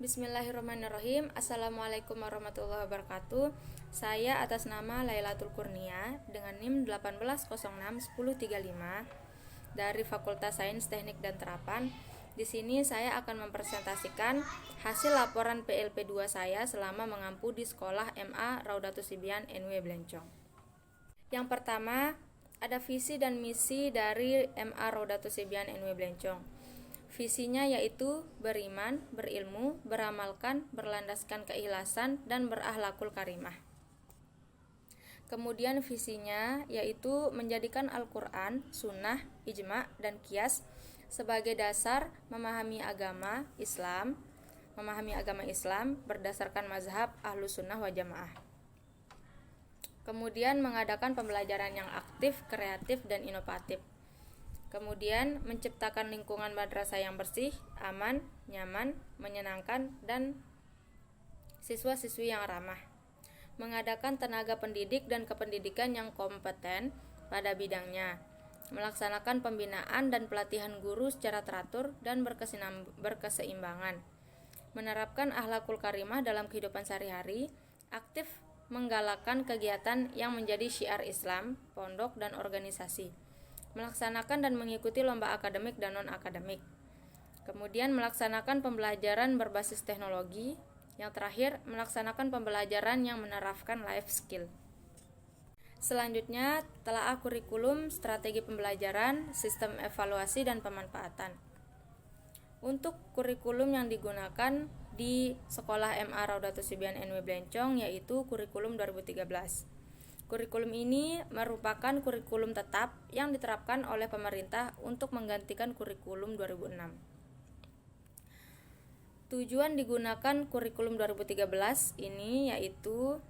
Bismillahirrahmanirrahim. Assalamualaikum warahmatullahi wabarakatuh. Saya atas nama Lailatul Kurnia dengan NIM 18061035 dari Fakultas Sains Teknik dan Terapan. Di sini saya akan mempresentasikan hasil laporan PLP2 saya selama mengampu di sekolah MA Raudatus Sibian NW Blencong. Yang pertama, ada visi dan misi dari MA Raudatus Sibian NW Blencong. Visinya yaitu beriman, berilmu, beramalkan, berlandaskan keikhlasan, dan berakhlakul karimah. Kemudian visinya yaitu menjadikan Al-Quran, Sunnah, Ijma, dan Qiyas sebagai dasar memahami agama Islam berdasarkan mazhab Ahlus Sunnah wa Jamaah. Kemudian mengadakan pembelajaran yang aktif, kreatif, dan inovatif. Kemudian menciptakan lingkungan madrasah yang bersih, aman, nyaman, menyenangkan, dan siswa-siswi yang ramah. Mengadakan tenaga pendidik dan kependidikan yang kompeten pada bidangnya. Melaksanakan pembinaan dan pelatihan guru secara teratur dan berkeseimbangan. Menerapkan akhlakul karimah dalam kehidupan sehari-hari. Aktif menggalakkan kegiatan yang menjadi syiar Islam, pondok, dan organisasi. Melaksanakan dan mengikuti lomba akademik dan non-akademik. Kemudian melaksanakan pembelajaran berbasis teknologi. Yang terakhir, melaksanakan pembelajaran yang menerapkan life skill. Selanjutnya, telaah kurikulum, strategi pembelajaran, sistem evaluasi, dan pemanfaatan. Untuk kurikulum yang digunakan di Sekolah MA Raudatus Sibian NW Blencong yaitu kurikulum 2013. Kurikulum ini merupakan kurikulum tetap yang diterapkan oleh pemerintah untuk menggantikan kurikulum 2006. Tujuan digunakan kurikulum 2013 ini yaitu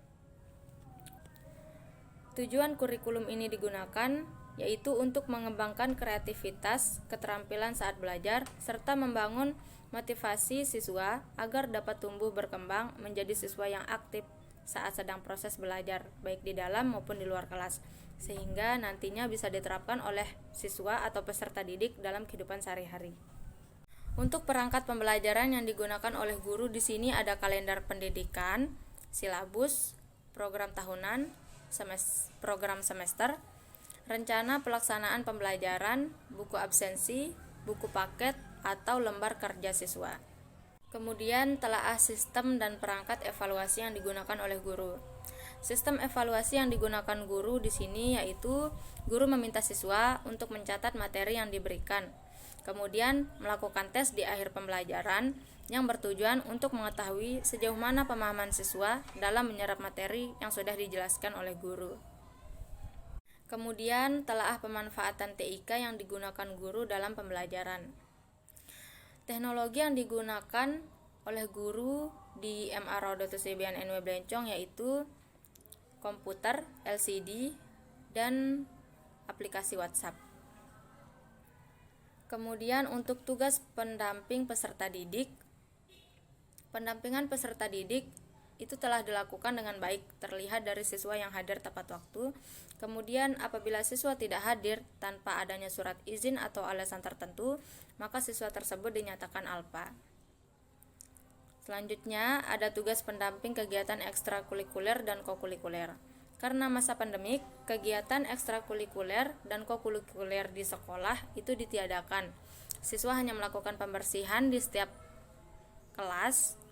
untuk mengembangkan kreativitas, keterampilan saat belajar, serta membangun motivasi siswa agar dapat tumbuh berkembang menjadi siswa yang aktif saat sedang proses belajar, baik di dalam maupun di luar kelas, sehingga nantinya bisa diterapkan oleh siswa atau peserta didik dalam kehidupan sehari-hari. Untuk perangkat pembelajaran yang digunakan oleh guru di sini ada kalender pendidikan, silabus, program tahunan, program semester, rencana pelaksanaan pembelajaran, buku absensi, buku paket, atau lembar kerja siswa. Kemudian telaah sistem dan perangkat evaluasi yang digunakan oleh guru. Sistem evaluasi yang digunakan guru di sini yaitu guru meminta siswa untuk mencatat materi yang diberikan. Kemudian melakukan tes di akhir pembelajaran yang bertujuan untuk mengetahui sejauh mana pemahaman siswa dalam menyerap materi yang sudah dijelaskan oleh guru. Kemudian telaah pemanfaatan TIK yang digunakan guru dalam pembelajaran. Teknologi yang digunakan oleh guru di MA Raudatus Sibian NW Blencong yaitu komputer, LCD, dan aplikasi WhatsApp. Kemudian untuk tugas pendamping peserta didik, pendampingan peserta didik itu telah dilakukan dengan baik, terlihat dari siswa yang hadir tepat waktu. Kemudian apabila siswa tidak hadir tanpa adanya surat izin atau alasan tertentu, maka siswa tersebut dinyatakan alpa. Selanjutnya ada tugas pendamping kegiatan ekstrakurikuler dan kokurikuler. Karena masa pandemik, kegiatan ekstrakurikuler dan kokurikuler di sekolah itu ditiadakan. Siswa hanya melakukan pembersihan di setiap kelas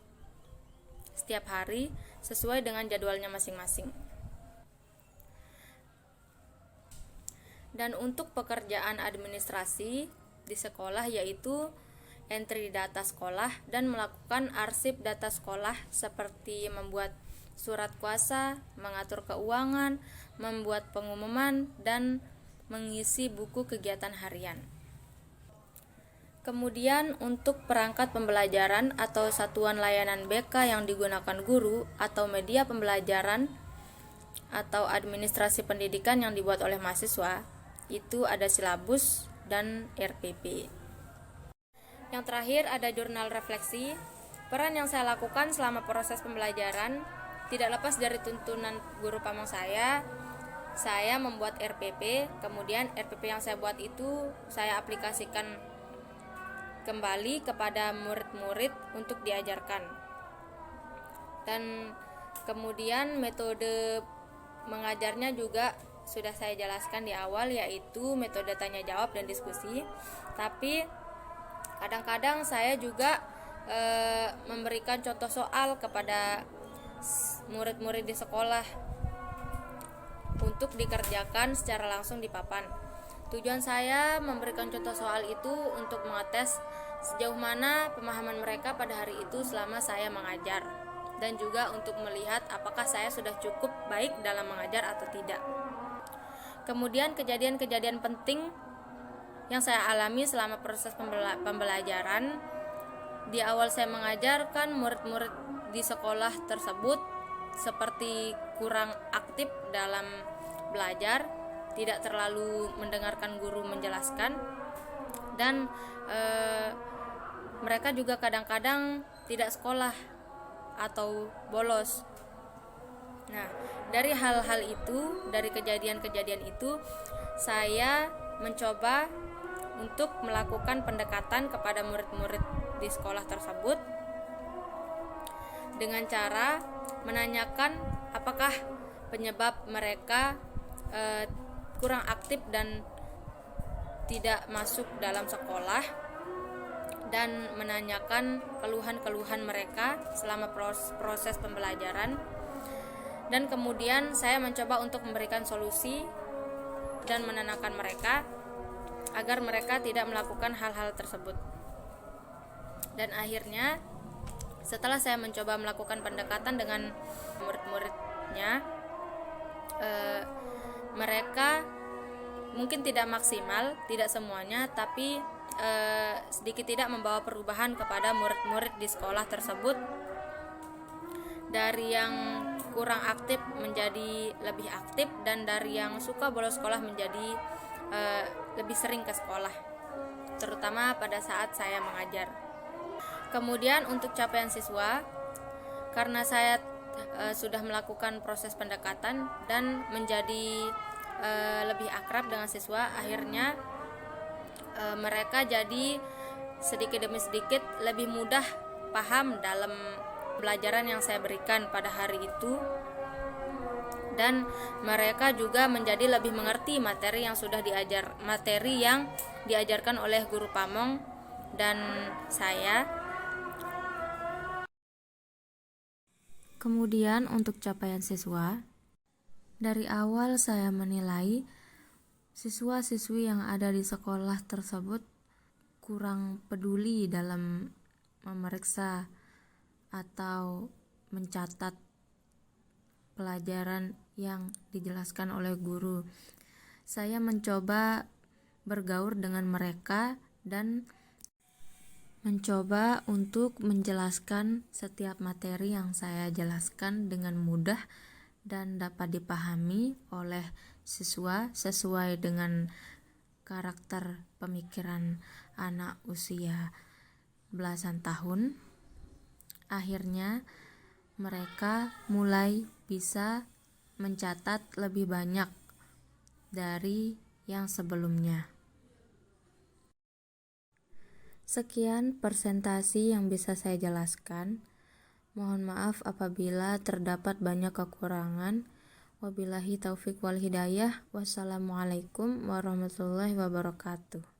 setiap hari sesuai dengan jadwalnya masing-masing. Dan untuk pekerjaan administrasi di sekolah yaitu entry data sekolah dan melakukan arsip data sekolah seperti membuat surat kuasa, mengatur keuangan, membuat pengumuman, dan mengisi buku kegiatan harian. Kemudian untuk perangkat pembelajaran atau satuan layanan BK yang digunakan guru atau media pembelajaran atau administrasi pendidikan yang dibuat oleh mahasiswa, itu ada silabus dan RPP. Yang terakhir ada jurnal refleksi. Peran yang saya lakukan selama proses pembelajaran tidak lepas dari tuntunan guru pamong saya membuat RPP, kemudian RPP yang saya buat itu saya aplikasikan kembali kepada murid-murid untuk diajarkan. Dan kemudian metode mengajarnya juga sudah saya jelaskan di awal, yaitu metode tanya jawab dan diskusi. Tapi kadang-kadang saya juga memberikan contoh soal kepada murid-murid di sekolah untuk dikerjakan secara langsung di papan. Tujuan saya memberikan contoh soal itu untuk mengetes sejauh mana pemahaman mereka pada hari itu selama saya mengajar, dan juga untuk melihat apakah saya sudah cukup baik dalam mengajar atau tidak. Kemudian kejadian-kejadian penting yang saya alami selama proses pembelajaran. Di awal saya mengajarkan, murid-murid di sekolah tersebut seperti kurang aktif dalam belajar, tidak terlalu mendengarkan guru menjelaskan, dan mereka juga kadang-kadang tidak sekolah atau bolos. Nah, dari hal-hal itu, dari kejadian-kejadian itu, saya mencoba untuk melakukan pendekatan kepada murid-murid di sekolah tersebut dengan cara menanyakan apakah penyebab mereka kurang aktif dan tidak masuk dalam sekolah, dan menanyakan keluhan-keluhan mereka selama proses pembelajaran. Dan kemudian saya mencoba untuk memberikan solusi dan menenangkan mereka agar mereka tidak melakukan hal-hal tersebut. Dan akhirnya setelah saya mencoba melakukan pendekatan dengan murid-muridnya, mereka mungkin tidak maksimal, tidak semuanya, tapi sedikit tidak membawa perubahan kepada murid-murid di sekolah tersebut. Dari yang kurang aktif menjadi lebih aktif, dan dari yang suka bolos sekolah menjadi lebih sering ke sekolah, terutama pada saat saya mengajar. Kemudian untuk capaian siswa, karena saya sudah melakukan proses pendekatan dan menjadi lebih akrab dengan siswa, akhirnya mereka jadi sedikit demi sedikit lebih mudah paham dalam pelajaran yang saya berikan pada hari itu, dan mereka juga menjadi lebih mengerti materi yang diajarkan oleh guru Pamong dan saya. Kemudian untuk capaian siswa, dari awal saya menilai siswa-siswi yang ada di sekolah tersebut kurang peduli dalam memeriksa atau mencatat pelajaran yang dijelaskan oleh guru. Saya mencoba bergaul dengan mereka dan mencoba untuk menjelaskan setiap materi yang saya jelaskan dengan mudah dan dapat dipahami oleh siswa sesuai dengan karakter pemikiran anak usia belasan tahun. Akhirnya mereka mulai bisa mencatat lebih banyak dari yang sebelumnya. Sekian presentasi yang bisa saya jelaskan. Mohon maaf apabila terdapat banyak kekurangan. Wabillahi taufik wal hidayah. Wassalamualaikum warahmatullahi wabarakatuh.